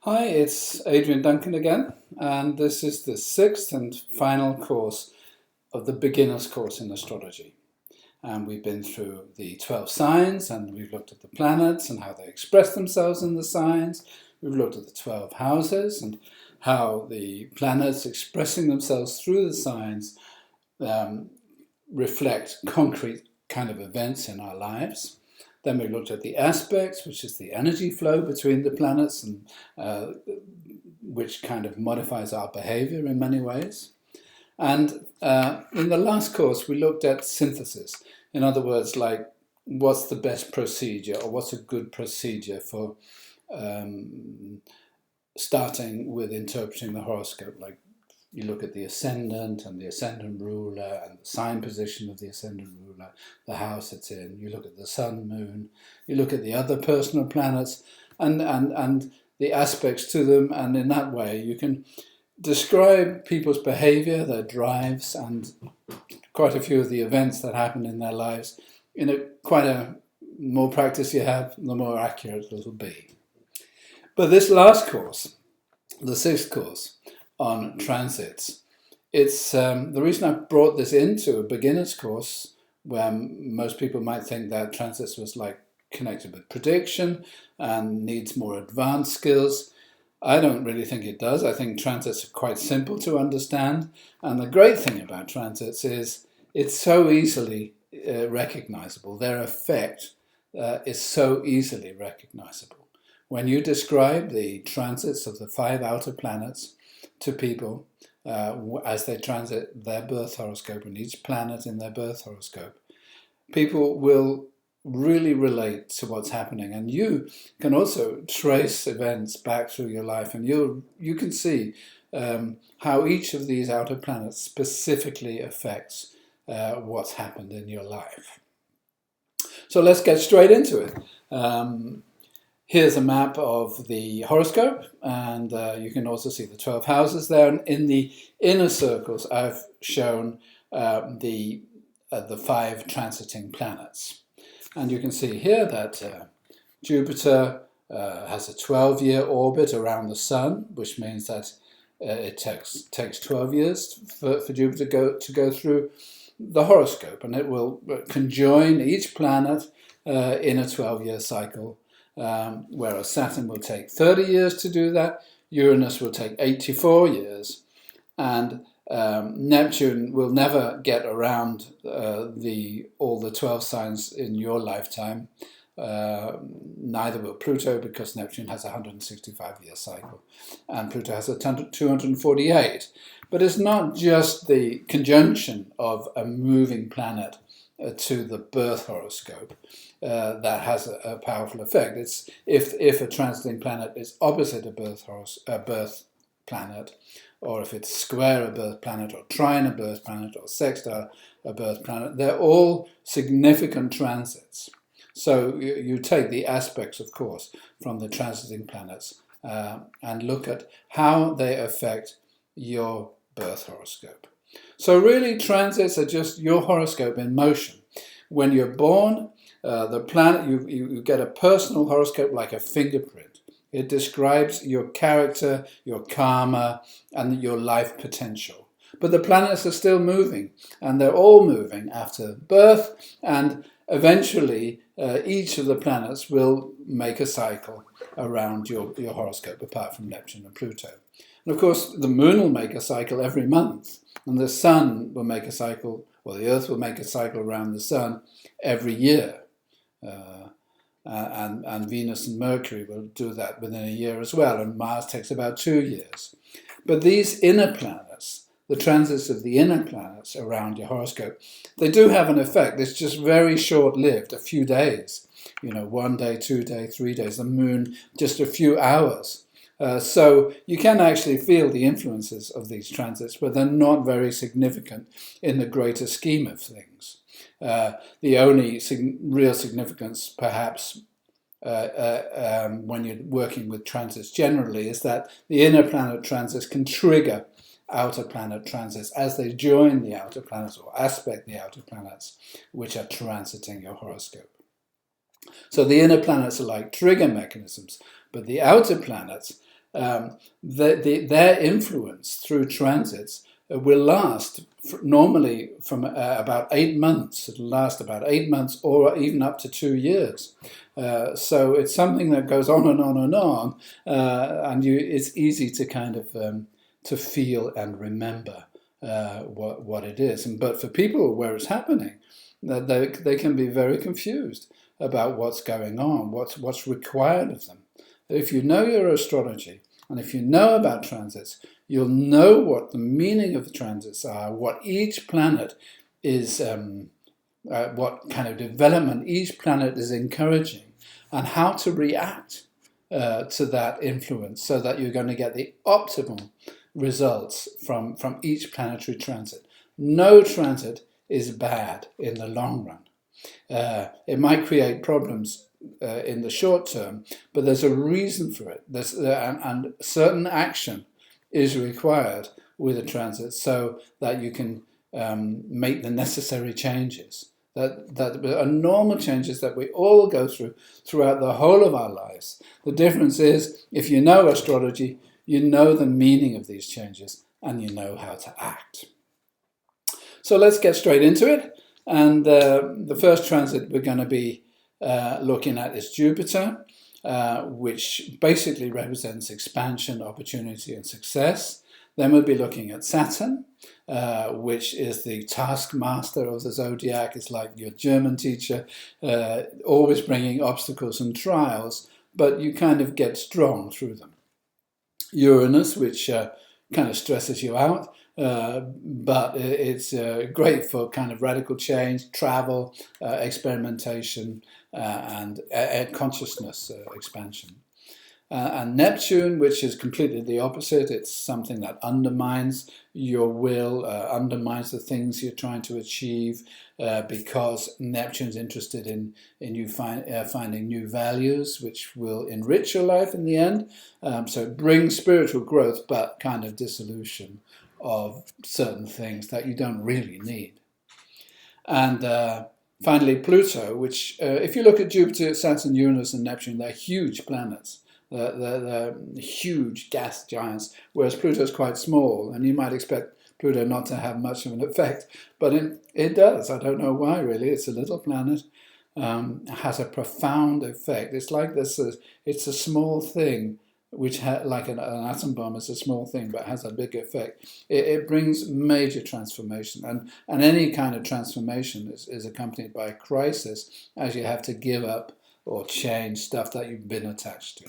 Hi, it's Adrian Duncan again, and this is the sixth and final course of the beginner's course in astrology. And we've been through the 12 signs, and we've looked at the planets and how they express themselves in the signs. We've looked at the 12 houses and how the planets expressing themselves through the signs reflect concrete kind of events in our lives. Then we looked at the aspects, which is the energy flow between the planets, and which kind of modifies our behavior in many ways. And in the last course, we looked at synthesis. In other words, like what's the best procedure, or what's a good procedure for starting with interpreting the horoscope. Like you look at the ascendant and the ascendant ruler and the sign position of the ascendant ruler, the house it's in. You look at the sun, moon. You look at the other personal planets and the aspects to them. And in that way, you can describe people's behavior, their drives, and quite a few of the events that happen in their lives. Quite a more practice you have, the more accurate it'll be. But this last course, the sixth course on transits, it's the reason I brought this into a beginner's course where most people might think that transits was like connected with prediction and needs more advanced skills. I don't really think it does. I think transits are quite simple to understand. And the great thing about transits is it's so easily recognizable. Their effect is so easily recognizable. When you describe the transits of the 5 outer planets to people as they transit their birth horoscope and each planet in their birth horoscope, people will really relate to what's happening. And you can also trace events back through your life, and you can see how each of these outer planets specifically affects what's happened in your life. So let's get straight into it. Here's a map of the horoscope, and you can also see the 12 houses there. And in the inner circles, I've shown the 5 transiting planets. And you can see here that Jupiter has a 12-year orbit around the Sun, which means that it takes 12 years for Jupiter to go through the horoscope, and it will conjoin each planet in a 12-year cycle. Whereas Saturn will take 30 years to do that, Uranus will take 84 years, and Neptune will never get around all the 12 signs in your lifetime. Neither will Pluto, because Neptune has a 165-year cycle, and Pluto has a 248. But it's not just the conjunction of a moving planet to the birth horoscope that has a powerful effect. It's if a transiting planet is opposite a birth planet, or if it's square a birth planet, or trine a birth planet, or sextile a birth planet, they're all significant transits. So you take the aspects, of course, from the transiting planets and look at how they affect your birth horoscope. So really, transits are just your horoscope in motion. When you're born, the planet, you get a personal horoscope like a fingerprint. It describes your character, your karma, and your life potential. But the planets are still moving, and they're all moving after birth, and eventually each of the planets will make a cycle around your horoscope, apart from Neptune and Pluto. And of course, the moon will make a cycle every month, and the sun will make a cycle, well, the earth will make a cycle around the sun every year. And Venus and Mercury will do that within a year as well, and Mars takes about 2 years. But these inner planets, the transits of the inner planets around your horoscope, they do have an effect. It's just very short-lived, a few days. 1 day, 2 days, 3 days. The moon, just a few hours. So you can actually feel the influences of these transits, but they're not very significant in the greater scheme of things. The only real significance, perhaps, when you're working with transits generally, is that the inner planet transits can trigger outer planet transits as they join the outer planets or aspect the outer planets which are transiting your horoscope. So the inner planets are like trigger mechanisms, but the outer planets their influence through transits will last normally from about 8 months. It'll last about 8 months or even up to 2 years. So it's something that goes on and on and on, and it's easy to kind of to feel and remember what it is. But for people where it's happening, they can be very confused about what's going on, what's required of them. If you know your astrology, and if you know about transits, you'll know what the meaning of the transits are, what each planet is, what kind of development each planet is encouraging, and how to react to that influence so that you're going to get the optimal results from each planetary transit. No transit is bad in the long run. It might create problems in the short term, but there's a reason for it. And certain action is required with a transit so that you can make the necessary changes. That are normal changes that we all go through throughout the whole of our lives. The difference is, if you know astrology, you know the meaning of these changes and you know how to act. So let's get straight into it. And the first transit we're going to be looking at is Jupiter, which basically represents expansion, opportunity, and success. Then we'll be looking at Saturn, which is the taskmaster of the zodiac. It's like your German teacher, always bringing obstacles and trials, but you kind of get strong through them. Uranus, which kind of stresses you out, but it's great for kind of radical change, travel, experimentation, and consciousness expansion. And Neptune, which is completely the opposite. It's something that undermines your will, undermines the things you're trying to achieve, because Neptune's interested in you finding new values, which will enrich your life in the end. So it brings spiritual growth, but kind of dissolution of certain things that you don't really need. And finally, Pluto, which, if you look at Jupiter, Saturn, Uranus, and Neptune, they're huge planets. They're huge gas giants, whereas Pluto's quite small, and you might expect Pluto not to have much of an effect, but it does. I don't know why, really. It's a little planet, has a profound effect. It's like this. It's a small thing, which like an atom bomb is a small thing, but has a big effect. It brings major transformation, and any kind of transformation is accompanied by a crisis, as you have to give up or change stuff that you've been attached to.